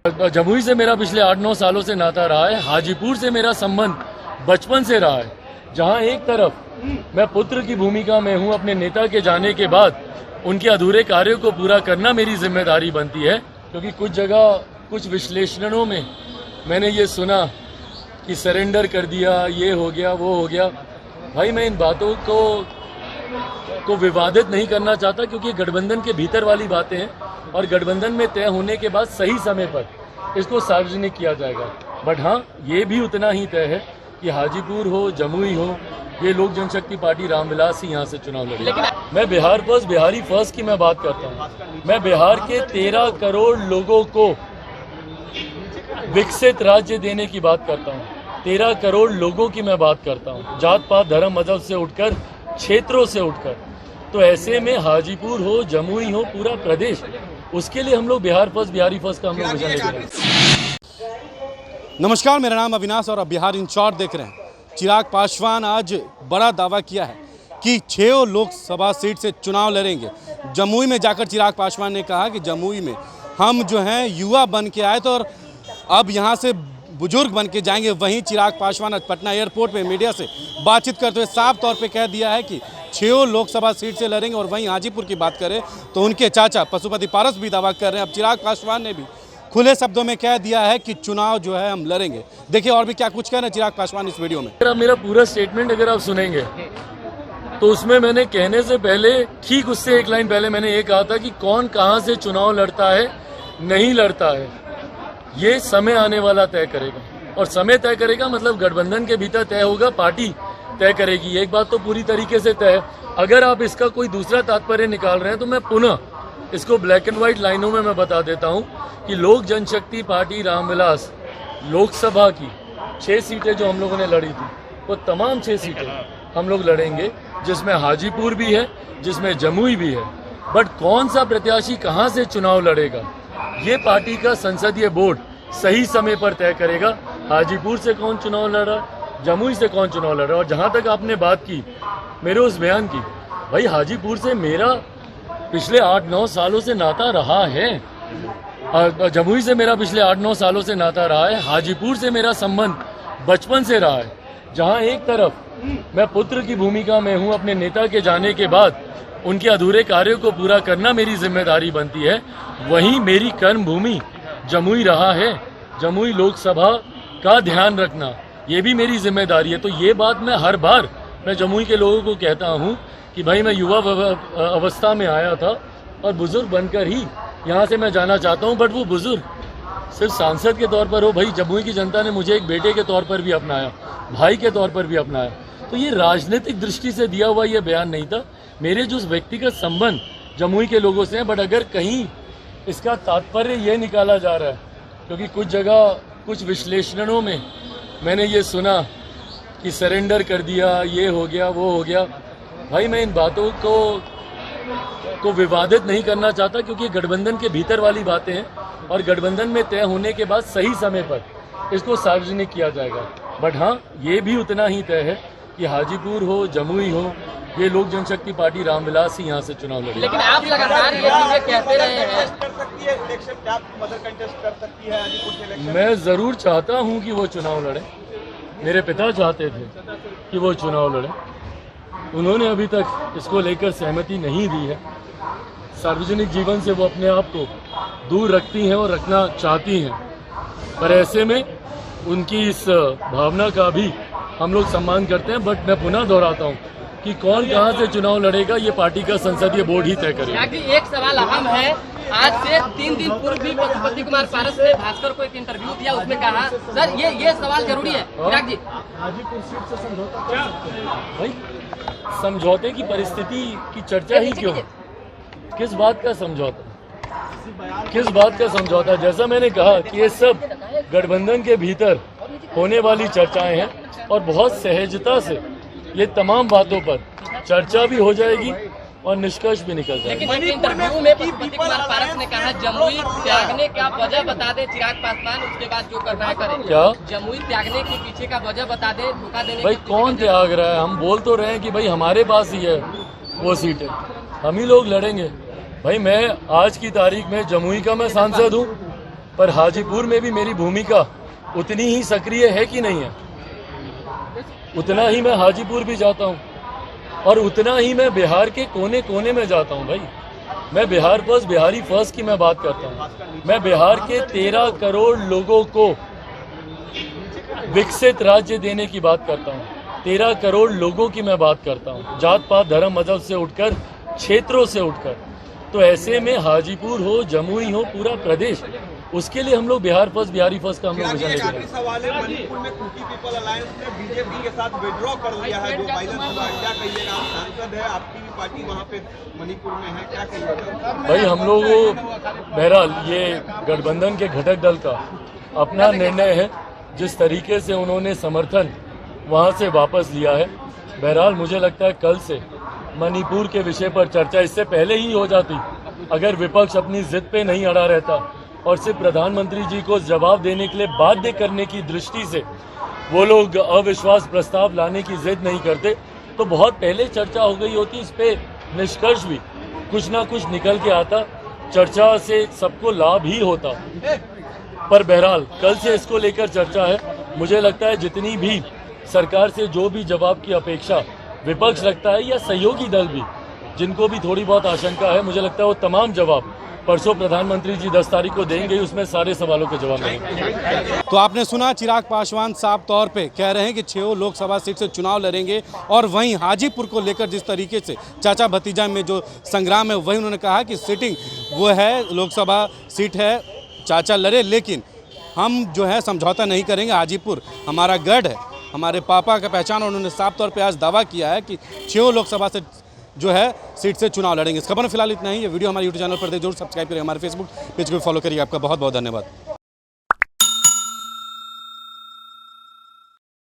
जमुई से मेरा पिछले 8-9 सालों से नाता रहा है। हाजीपुर से मेरा संबंध बचपन से रहा है, जहां एक तरफ मैं पुत्र की भूमिका में हूं, अपने नेता के जाने के बाद उनके अधूरे कार्यों को पूरा करना मेरी जिम्मेदारी बनती है। क्योंकि कुछ जगह कुछ विश्लेषणों में मैंने ये सुना कि सरेंडर कर दिया, ये हो गया, वो हो गया। भाई मैं इन बातों को विवादित नहीं करना चाहता, क्योंकि गठबंधन के भीतर वाली बातें हैं और गठबंधन में तय होने के बाद सही समय पर इसको सार्वजनिक किया जाएगा। बट हाँ, ये भी उतना ही तय है कि हाजीपुर हो, जमुई हो, ये लोक जनशक्ति पार्टी रामविलास ही यहाँ से चुनाव लड़ेगी। मैं बिहार फर्स्ट, बिहारी फर्स्ट की मैं बात करता हूँ। मैं बिहार के 13 करोड़ लोगों को विकसित राज्य देने की बात करता हूँ। 13 करोड़ लोगों की मैं बात करता हूँ, जात पात धर्म मजहब से उठकर, क्षेत्रों से उठकर। तो ऐसे में हाजीपुर हो, जमुई हो, पूरा प्रदेश, उसके लिए हम लोग बिहार फर्स्ट, बिहारी फर्स्ट का हम लोग विजन लेकर आए। नमस्कार, मेरा नाम अविनाश और आप बिहार इन शॉर्ट देख रहे हैं। चिराग पासवान आज बड़ा दावा किया है कि 6 लोकसभा सीट से चुनाव लड़ेंगे। जमुई में जाकर चिराग पासवान ने कहा कि जमुई में हम जो हैं युवा बन के आए तो और अब यहाँ से बुजुर्ग बन के जाएंगे। वहीं चिराग पासवान आज पटना एयरपोर्ट पे मीडिया से बातचीत करते हुए साफ तौर पे कह दिया है कि 6 लोकसभा सीट से लड़ेंगे। और वहीं हाजीपुर की बात करें तो उनके चाचा पशुपति पारस भी दावा कर रहे हैं। अब चिराग पासवान ने भी खुले शब्दों में कह दिया है कि चुनाव जो है हम लड़ेंगे। देखिए और भी क्या कुछ कह रहे हैं चिराग पासवान इस वीडियो में। मेरा पूरा स्टेटमेंट अगर आप सुनेंगे तो उसमें मैंने कहने से पहले, ठीक उससे एक लाइन पहले मैंने ये कहा था कि कौन कहां से चुनाव लड़ता है, नहीं लड़ता है, ये समय आने वाला तय करेगा। और समय तय करेगा मतलब गठबंधन के भीतर तय होगा, पार्टी तय करेगी। एक बात तो पूरी तरीके से तय है। अगर आप इसका कोई दूसरा तात्पर्य निकाल रहे हैं तो मैं पुनः इसको ब्लैक एंड व्हाइट लाइनों में मैं बता देता हूं कि लोक जनशक्ति पार्टी रामविलास लोकसभा की 6 सीटें जो हम लोगों ने लड़ी थी, वो तमाम 6 सीटें हम लोग लड़ेंगे, जिसमें हाजीपुर भी है, जिसमें जमुई भी है। बट कौन सा प्रत्याशी कहां से चुनाव लड़ेगा, ये पार्टी का संसदीय बोर्ड सही समय पर तय करेगा। हाजीपुर से कौन चुनाव लड़ा, जमुई से कौन चुनाव लड़ा। और जहां तक आपने बात की मेरे उस बयान की, भाई हाजीपुर से मेरा पिछले 8-9 सालों से नाता रहा है। जमुई से मेरा पिछले 8-9 सालों से नाता रहा है। हाजीपुर से मेरा संबंध बचपन से रहा है, जहां एक तरफ मैं पुत्र की भूमिका में हूं, अपने नेता के जाने के बाद उनके अधूरे कार्यों को पूरा करना मेरी जिम्मेदारी बनती है, वहीं मेरी कर्म भूमि जमुई रहा है। जमुई लोकसभा का ध्यान रखना ये भी मेरी जिम्मेदारी है। तो ये बात मैं हर बार मैं जमुई के लोगों को कहता हूं कि भाई मैं युवा अवस्था में आया था और बुजुर्ग बनकर ही यहाँ से मैं जाना चाहता हूँ। बट वो बुजुर्ग सिर्फ सांसद के तौर पर हो, भाई जमुई की जनता ने मुझे एक बेटे के तौर पर भी अपनाया, भाई के तौर पर भी अपनाया। तो ये राजनीतिक दृष्टि से दिया हुआ ये बयान नहीं था, मेरे जो व्यक्तिगत संबंध जमुई के लोगों से हैं। बट अगर कहीं इसका तात्पर्य ये निकाला जा रहा है, क्योंकि कुछ जगह कुछ विश्लेषणों में मैंने ये सुना कि सरेंडर कर दिया, ये हो गया, वो हो गया। भाई मैं इन बातों को विवादित नहीं करना चाहता, क्योंकि गठबंधन के भीतर वाली बातें हैं और गठबंधन में तय होने के बाद सही समय पर इसको सार्वजनिक किया जाएगा। बट हाँ, ये भी उतना ही तय है कि हाजीपुर हो, जमुई हो, ये लोक जनशक्ति पार्टी रामविलास ही यहाँ से चुनाव लड़ेगी। लेकिन आप लगातार ये चीजें कहते रहे हैं। मैं जरूर चाहता हूँ कि वो चुनाव लड़े। मेरे पिता चाहते थे कि वो चुनाव लड़े, उन्होंने अभी तक इसको लेकर सहमति नहीं दी है। सार्वजनिक जीवन से वो अपने आप को दूर रखती हैं और रखना चाहती हैं, पर ऐसे में उनकी इस भावना का भी हम लोग सम्मान करते हैं। बट मैं पुनः दोहराता हूँ कि कौन कहां से चुनाव लड़ेगा ये पार्टी का संसदीय बोर्ड ही तय करेगा। एक सवाल अहम है, आज से 3 दिन पूर्व भी पशुपति कुमार पारस ने भास्कर को एक इंटरव्यू दिया, उसमें कहा सर ये सवाल जरूरी है चिराग जी, हाजीपुर सीट से समझौता कर सकते हैं। भाई समझौते की परिस्थिति की चर्चा ही क्यों, किस बात का समझौता, किस बात का समझौता। जैसा मैंने कहा कि ये सब गठबंधन के भीतर होने वाली चर्चाएं हैं और बहुत सहजता से ये तमाम बातों पर चर्चा भी हो जाएगी और निष्कर्ष भी निकल जाएगा। लेकिन एक इंटरव्यू में पशुपति कुमार पारस ने कहा जमुई त्यागने का वजह बता दे चिराग पासवान, उसके बाद जो करना है करें। क्या जमुई त्यागने के पीछे का वजह बता दे, धोखा देने। भाई कौन त्याग रहा है, हम बोल तो रहे हैं कि भाई हमारे पास ही है वो सीटें, हम ही लोग लड़ेंगे। भाई मैं आज की तारीख में जमुई का मैं सांसद हूँ, पर हाजीपुर में भी मेरी भूमिका उतनी ही सक्रिय है कि नहीं है। उतना ही मैं हाजीपुर भी जाता हूँ और उतना ही मैं बिहार के कोने कोने में जाता हूँ भाई। मैं बिहार फर्स्ट, बिहारी फर्स्ट की मैं बात करता हूँ। मैं बिहार के 13 करोड़ लोगों को विकसित राज्य देने की बात करता हूँ। 13 करोड़ लोगों की मैं बात करता हूँ, जात पात धर्म मजहब से उठकर, क्षेत्रों से उठकर। तो ऐसे में हाजीपुर हो, जमुई हो, पूरा प्रदेश, उसके लिए हम लोग बिहार फर्स्ट, बिहारी फर्स्ट का हम लोग विजन लेके आखिरी सवाल है, मणिपुर में कुकी पीपल अलायंस ने बीजेपी के साथ विड्रॉ कर लिया है। जो बाइडेन हुआ, क्या कहिएगा? आप सांसद है, आपकी भी पार्टी वहाँ पे मणिपुर में है, क्या कहिएगा? भाई हम लोग बहरहाल ये गठबंधन के घटक दल का अपना निर्णय है, जिस तरीके से उन्होंने समर्थन वहाँ से वापस लिया है। बहरहाल मुझे लगता है कल से मणिपुर के विषय पर चर्चा इससे पहले ही हो जाती, अगर विपक्ष अपनी जिद पे नहीं अड़ा रहता और सिर्फ प्रधानमंत्री जी को जवाब देने के लिए बाध्य करने की दृष्टि से वो लोग अविश्वास प्रस्ताव लाने की जिद नहीं करते, तो बहुत पहले चर्चा हो गई होती। इस पे निष्कर्ष भी कुछ ना कुछ निकल के आता, चर्चा से सबको लाभ ही होता। पर बहरहाल कल से इसको लेकर चर्चा है। मुझे लगता है जितनी भी सरकार से जो भी जवाब की अपेक्षा विपक्ष लगता है या सहयोगी दल भी जिनको भी थोड़ी बहुत आशंका है, मुझे लगता है वो तमाम जवाब परसों प्रधानमंत्री जी 10 तारीख को देंगे, उसमें सारे सवालों के जवाब मिलेंगे। तो आपने सुना, चिराग पासवान साफ तौर पे कह रहे हैं कि 6 लोकसभा सीट से चुनाव लड़ेंगे। और वहीं हाजीपुर को लेकर जिस तरीके से चाचा भतीजा में जो संग्राम है, वही उन्होंने कहा कि सीटिंग वो है, लोकसभा सीट है, चाचा लड़े, लेकिन हम जो है समझौता नहीं करेंगे। हाजीपुर हमारा गढ़ है, हमारे पापा का पहचान। और उन्होंने साफ तौर पे आज दावा किया है कि 6 लोकसभा से जो है सीट से चुनाव लड़ेंगे। इस खबर में फिलहाल इतना ही। ये वीडियो हमारे यूट्यूब चैनल पर जरूर सब्सक्राइब करिए, हमारे फेसबुक पेज को फॉलो करिए। आपका बहुत बहुत धन्यवाद।